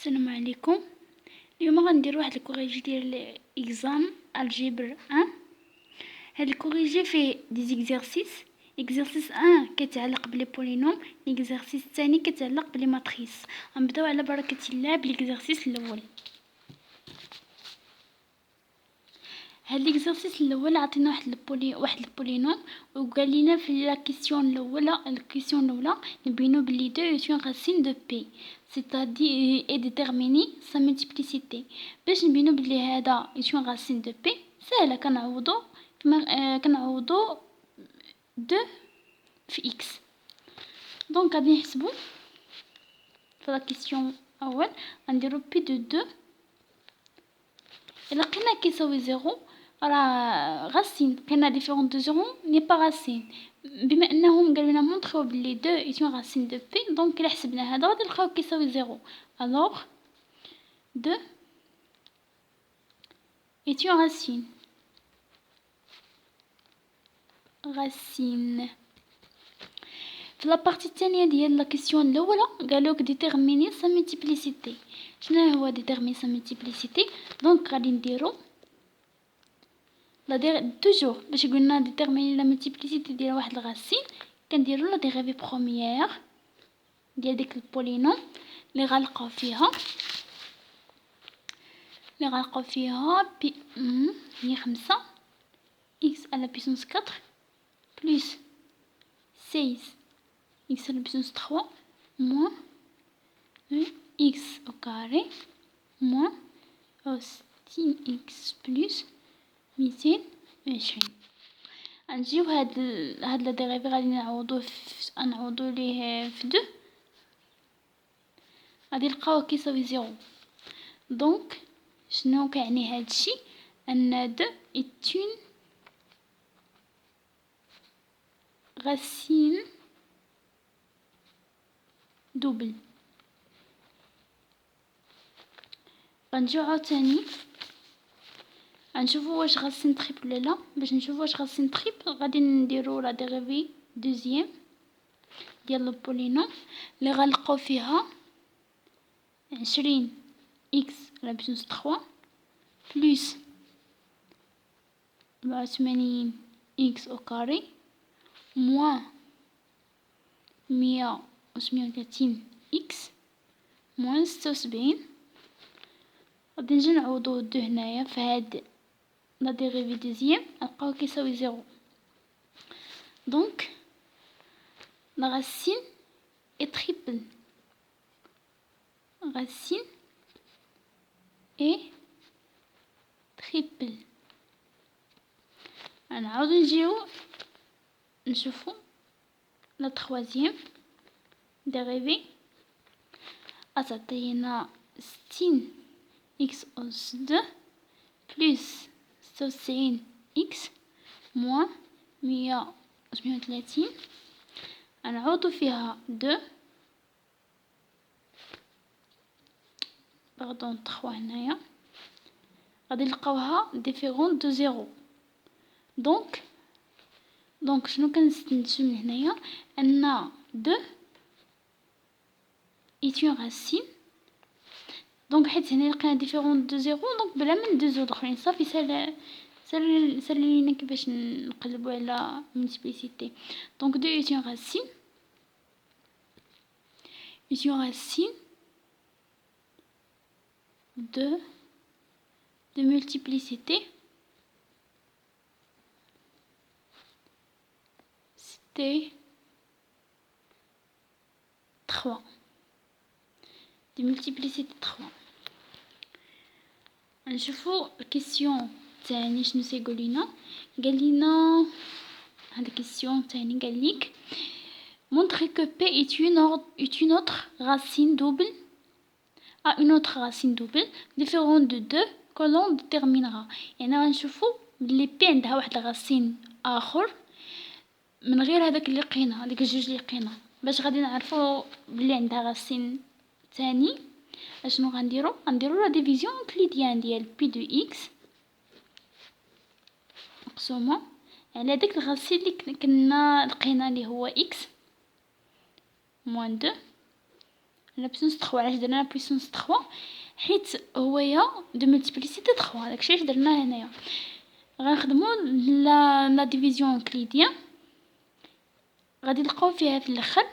السلام عليكم. اليوم غندير واحد الكوريجي ديال اكزام الجبر 1. هاد الكوريجي فيه دي زيكزارسيس. اكزارسيس 1 كيتعلق بلي بولينوم، اكزارسيس الثاني كيتعلق بلي ماتريس. غنبداو على بركه الله بالاكزارسيس الاول. هاد الاكزارسيس الاول عطينا واحد البولينوم وقال لنا في لا كيسيون الاولى نبينو بلي 2 est une racine de p c'est-à-dire et déterminer sa multiplicité. باش نبينو بلي هذا est une racine de p سهله، كنعوضو 2 في x. دونك غادي نحسبو في لا كيسيون اول غنديرو بي دو 2 الا لقينا كيساوي 0 راه غاسين، كاينه ديفيرون دو زيرو ني با غاسين. بما انهم قالوا لنا مونطريو بلي 2 اي اون غاسين دو بي، دونك الا حسبنا هذا غادي نلقاو كيساوي 0. الوغ 2 اي اون غاسين. في لابارتي الثانيه ديال لا كيسيون الاولى قالوك ديتيرميني سا مولتيبليسيتي. شنو هو ديتيرميني سا مولتيبليسيتي؟ دونك غادي نديرو توجور باش قلنا ديتيرميني لا مولتيبليسيتي ديال واحد الغاسين كنديرو لا ديريفي بروميير ديال ديك البولينوم اللي غنلقاو فيها بي هي 5 x à la puissance 4 plus 16 x à la puissance 3 moins x au carré moins 6x plus 220. غنجيو هاد لا ديريفي غادي نعوضو ليه في 2 غادي نلقاوه كيساوي 0. دونك شنو كيعني هادشي؟ ان 2 est une racine double. غنجيو عاوتاني غنشوفو واش غاسين تريبل ولا لا. باش نشوفو واش غاسين تريبل غادي نديرو لا ديريفي دوزيام ديال البولينوم اللي غنلقاو فيها 20 x à la puissance 3 plus 84 x au carré moins 138 x moins 76. غادي نجي نعوضو هادو هنايا في هاد لا ديريفي دوزيام نلقاو كيساوي 0. دونك la racine est triple. Racine est triple. نعاود نجيو نشوفو لا troisième dérivée تعطينا 60 x أس 2 plus 96 x moins 138. نعوضو فيها 2 3 هنايا غادي نلقاوها ديفيرون دو 0. دونك شنو كنستنتجو من هنايا؟ ان 2 est une racine. دونك حيت هنا لقينا ديفيرون دو 0 دونك بلا ما ندوزو الاخرين صافي سهل لينا كيفاش نقلبو على مولتيبليسيتي. دونك 2 est une racine de multiplicité c'était 3 de multiplicité 3. نشوفو الكيسيون تاني شنو سيقول لنا هاد الكيسيون تاني قاليك montrer que p est une autre racine double à une autre racine double différente de 2 que l'on déterminera. يعني غنشوفو بلي p عندها واحد الغاسين اخر من غير هذاك اللي لقينا، هذيك الجوج اللي لقينا. باش غادي نعرفو بلي عندها غاسين ثاني اشنو غنديرو لا ديفيزيون كليديان ديال بي دو اكس مقسومه على داك الغاسين اللي كنا لقينا اللي هو اكس موان 2 لا بويسونس 3. علاش درنا لا بويسونس 3؟ حيت هويا دو ملتيبليسيتي 3. داكشي علاش درناه هنايا. غنخدمو لا ديفيزيون اوكليديان، غادي نلقاو فيها في الاخر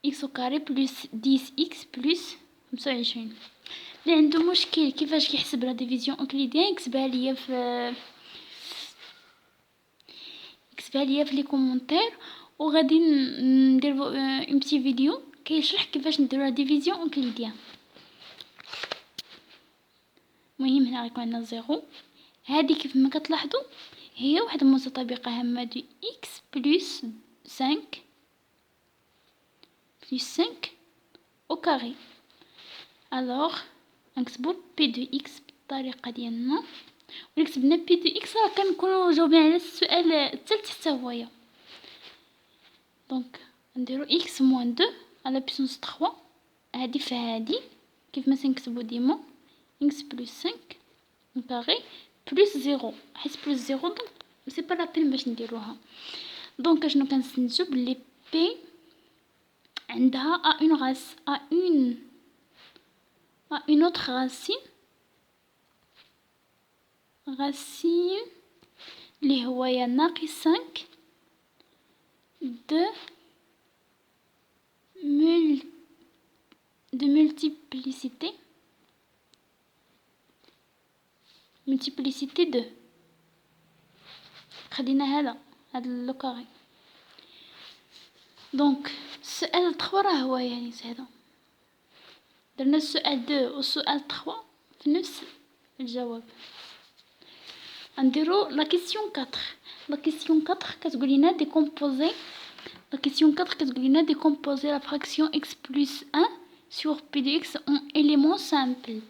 x au carré بلس 10x بلس 25. اللي عنده مشكل كيفاش كيحسب لا ديفيزيون اوكليديان يكتبها ليا في لي كومونتير، وغادي ندير اون بتي فيديو كيشرح كيفاش نديرو لا ديفيزيون اوكليديان. المهم هنا غيكون عندنا 0. هذه كيف ما كتلاحظوا هي واحد المتطابقه هامه دو x بلس 5 au carré. alors نكتبو بي دو اكس بالطريقه ديالنا، ولا كتبنا بي دو اكس راه كنكونوا جاوبين على السؤال الثالث حتى هويا. دونك نديرو اكس موان 2 على بيسونس 3. هادي في هادي كيف ما تنكتبو ديما اكس بلس 5 au carré بلس 0، حيت بلس 0 دونك سي با لا بين باش نديروها. دونك اشنو كنستنتجو بلي بي عندها une autre racine اللي هو يا ناقص 5 de multiplicité 2. خدينا هذا لو كاري. دونك السؤال 3 راه هو يعني هذا، درنا السؤال 2 والسؤال 3 في نفس الجواب. نديرو لا كيسيون 4. لا كيسيون 4 كتقول لنا ديكومبوزي. لا كيسيون 4 كتقول لنا ديكومبوزي لا فراكسيون x plus 1 sur p de x en élément simple.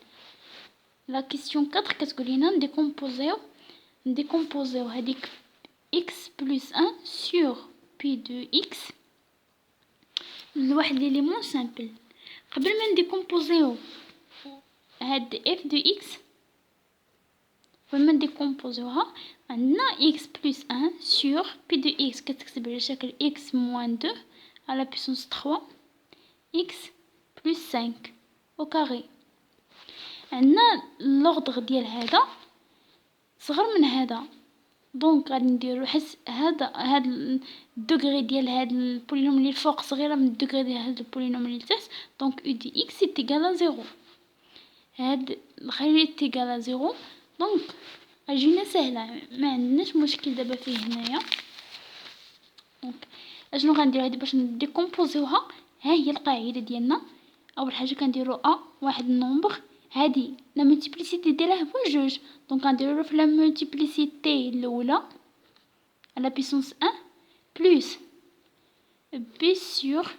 لا كيسيون 4 كتقول لنا نديكومبوزيو هذيك x plus 1 sur p de x لواحد ليليمون سامبل. قبل ما نديكومبوزيو هاد f de x، قبل ما نديكومبوزيوها عندنا x plus 1 sur p de x كتكتب على شكل x moins 2 على puissance 3 x plus 5 au carré. عندنا لوغدغ ديال هذا صغر من هذا، دونك غادي نديرو حيت هاد الدوغري ديال هاد البولينوم اللي الفوق صغيره من الدوغري ديال هاد البولينوم اللي تحت، دونك u دي x est égal à 0. هاد نخلي t égal à 0. دونك اجينا سهله، ما عندناش مشكل دابا فيه هنايا. دونك اشنو غندير هادي باش نديكومبوزيوها؟ ها هي القاعده ديالنا. اول حاجه كنديرو واحد النومبر، هادي لا مولتيبليسيتي ديالها هو جوج، دونك غنديرو في لا مولتيبليسيتي الاولى على بيسونس 1 بلس بي سور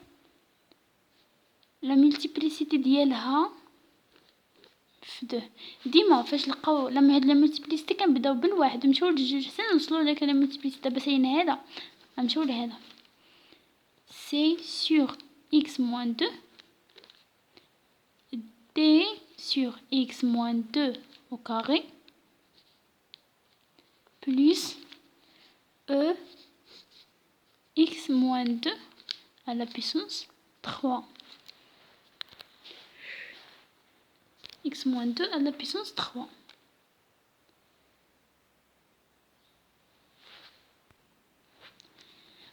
لا مولتيبليسيتي ديالها في 2. ديما فاش نلقاو لما هاد لا مولتيبليسيتي كنبداو بالواحد ونمشيو للجوج حتى نوصلو لهاد لا مولتيبليسيتي. دابا سالينا هذا غنمشيو لهذا سي سور x moins 2 d sur x moins 2 au carré plus e x moins 2 à la puissance 3. x moins 2 à la puissance 3.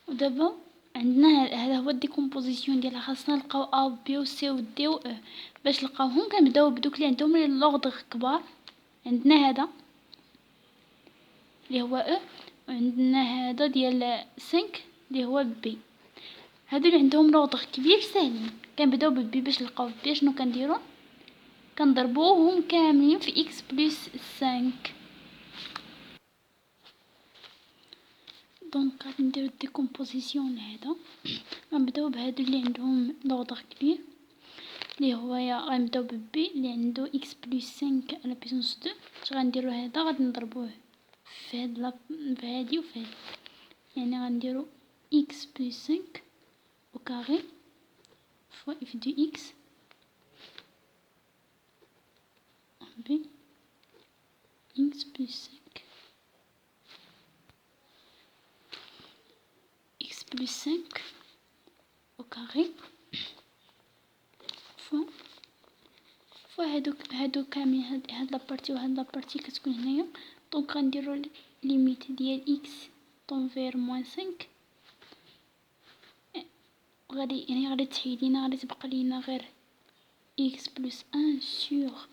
ودابا عندنا هذا هو الديكومبوزيسيون ديالها. خاصنا نلقاو ا و بي و سي و دي و او. باش نلقاوهم كنبداو بدوك اللي عندهم لوغدغ كبار. عندنا هذا اللي هو او، وعندنا هذا ديال 5 اللي هو بي. هادو اللي عندهم لوغدغ كبير ساهلين. كنبداو ببي. باش نلقاو بي شنو كنديرو؟ كنضربوهم كاملين في اكس بلس 5. دونك غادي نديرو ديكومبوزيسيون لهذا. غنبداو بهادو اللي عندهم لوغدغ كبير اللي هو غنبداو ببي اللي عنده اكس بلس 5 على بيسونس 2. اش غنديرو؟ هذا غادي نضربوه في هاد في هادي وفي هادي، يعني غنديرو اكس بلس 5 au carré fois f de x b x plus 5 x plus 5 au carré هادو كاملين، هاد لابارتي وهاد لابارتي كتكون هنايا. دونك غنديرو ليميت ديال اكس طونفير موان 5. غادي يعني غادي تحيد لينا، غادي تبقى لينا غير اكس بلس 1 سور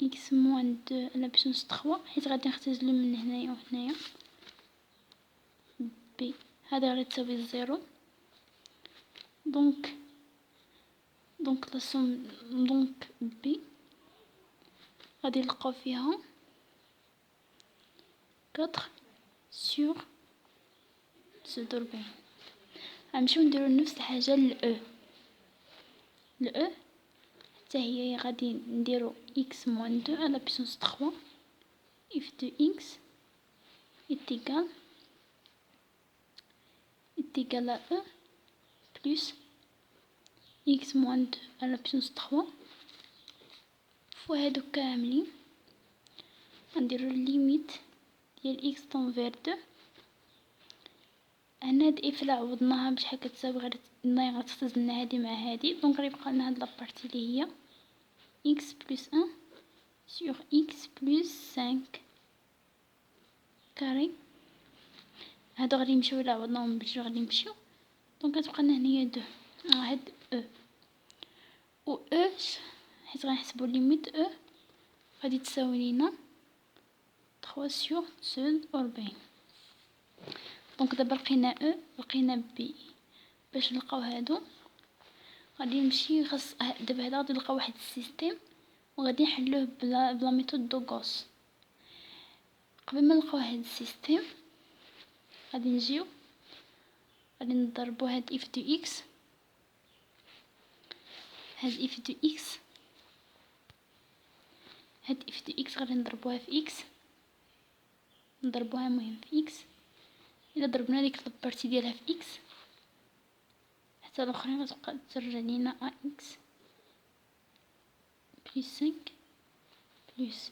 اكس موان 2 على بيسونس 3، حيت غادي نختزلو من هنايا وهنايا. بي هذا غادي تساوي 0. دونك لا سوم، دونك بي غادي نلقاو فيها 4 سور 49. غنمشيو نديرو نفس الحاجه ل او حتى هي غادي نديرو x موان 2 على بيسونس 3 if de x est égal à e plus x moins 2 à la puissance 3 فوا هادو كاملين. غنديرو الليميت ديال x طونفير 2. هنا هاد اف لا عوضناها بشحال كتساوي غتختزلنا هادي مع هادي، دونك غيبقى لنا هاد لابارتي اللي هي x بلس 1 sur x plus 5 كاري. هادو غادي يمشيو الا عوضناهم بالجوج غادي يمشيو. دونك غتبقى لنا هنايا 2 هاد او و او حيت غنحسبو ليميت او غادي تساوي لينا 3 سور 49. دونك دابا لقينا او لقينا بي. باش نلقاو هادو غادي نمشي خاص دابا هذا غادي نلقاو واحد السيستيم وغادي نحلوه بلا ميثود دو غوس. قبل ما نلقاو هاد السيستيم غادي نجيو غادي نضربو هاد اف دو اكس، هاد اف دو اكس، هاد اف دو اكس غادي نضربوها في اكس، نضربوها مهم في اكس. الا ضربنا ديك البارتي ديالها في اكس حتى الاخرين غتبقى ترجع لينا ا اكس بلس 5 بلس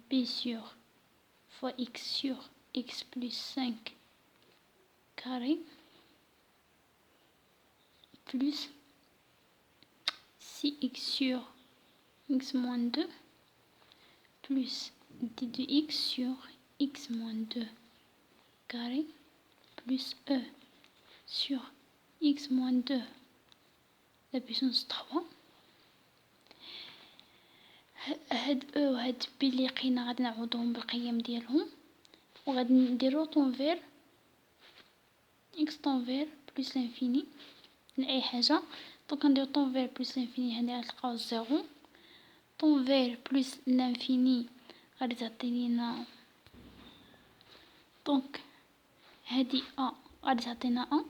بي سور فوا اكس سور اكس بلس 5 كاري plus 6x sur x moins 2 plus d de x sur x moins 2 carré plus e sur x moins 2 la puissance 3. هاد او وهاد بي اللي لقينا غادي نعوضوهم بالقيم ديالهم وغادي نديرو طونفير x طونفير بلس لانفيني لأي حاجة. دونك نديرو طونفير بلس لانفيني هنا غتلقاو 0. طونفير بلس لانفيني غادي تعطينينا، دونك هادي ا غادي تعطينا ا،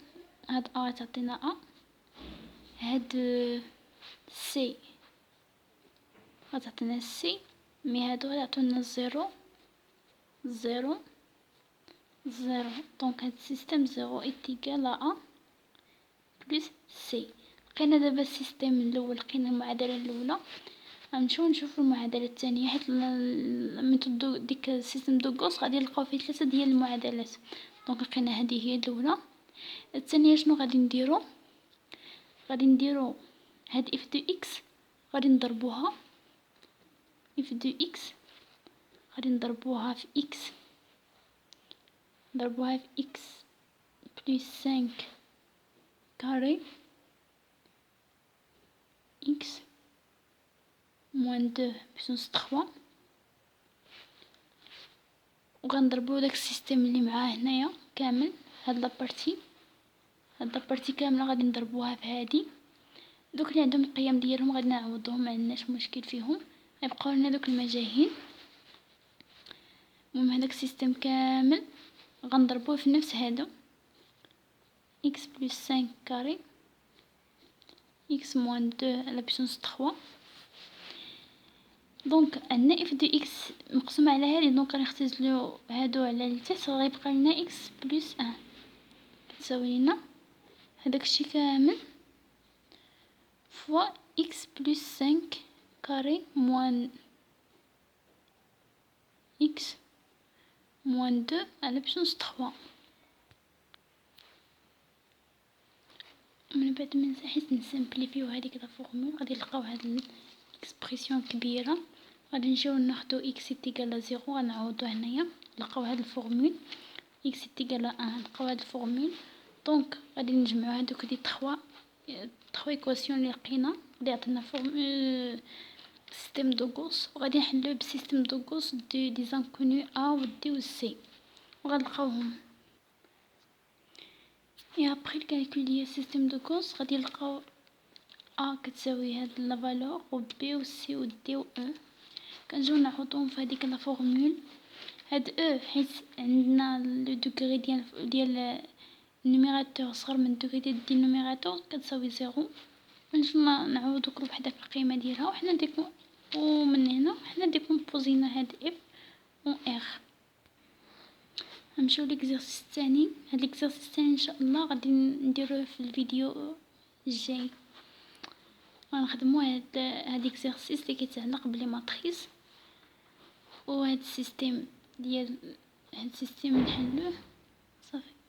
هاد ا غادي تعطينا ا، هاد سي غادي تعطينا سي، مي هادو غادي يعطونا 0 0 0. دونك هاد السيستيم 0 إيتيكال ا بلس سي. لقينا دابا السيستيم الاول، لقينا المعادله الاولى. غنمشيو نشوفو المعادله الثانيه حيت الميثود ديك السيستم دو غوس غادي نلقاو فيه 3 ديال المعادلات. دونك لقينا هذه هي الاولى. الثانيه شنو غادي نديرو؟ غادي نديرو هاد اف دو اكس غادي نضربوها اف دو اكس غادي نضربوها في اكس، نضربوها في اكس بلس 5 كاري x moins 2 puissance 3 وغنضربو داك السيستيم اللي معاه هنايا كامل. هاد لابارتي كامله غادي نضربوها في هادي. دوك اللي عندهم القيم ديالهم غادي نعوضوهم، معندناش مشكل فيهم، غيبقاو لنا دوك المجاهيل. المهم هداك السيستيم كامل غنضربوه في نفس هادو x بلس 5 كاري x moins 2 على بيسونس 3. دونك عندنا اف دو اكس مقسوم على هادي، دونك غنختزلو هادو على التحت غيبقى لنا اكس بلس 1 كتساوي لنا هداك الشي كامل فوا اكس بلس 5 كاري موان اكس موان 2 على بيسونس 3. من بعد ما نحس نسامبليفيو هذيك لا فورمول غادي نلقاو هاد الاكسبرسيون كبيره. غادي نجيو ناخدو اكس تيكال زيرو، غنعوضو هنايا نلقاو هاد الفورمول اكس تيكال ان، نلقاو هاد الفورمول. دونك غادي نجمعو هادوك لي تخوا ايكواسيون لي لقينا اللي عطينا سيستيم دو غوس، وغادي نحلو بسيستيم دو غوس دي زانكونو ا و دي و سي وغنلقاوهم. اي ابري الكالكول ديال السيستيم دو غوس غادي نلقاو ا كتساوي هاد لا فالور و بي و سي و دي و او، كنجيو نعوضوهم في هذيك لا فورمول. هاد او حيت عندنا لو دوغري ديال النوميراتور صغر من دوغري ديال الدينوميراتور كتساوي زيرو، نجيو نعوضو كل وحده في القيمه ديالها، وحنا ومن هنا حنا ديكومبوزينا هاد اف و ار. نمشيو ليكزارسيس الثاني. هاد ليكزارسيس الثاني ان شاء الله غادي نديروه في الفيديو الجاي. غنخدمو هاد ليكزارسيس اللي كيتعلق بلي ماتريس، وهاد السيستيم ديال هاد السيستيم نحلوه صافي.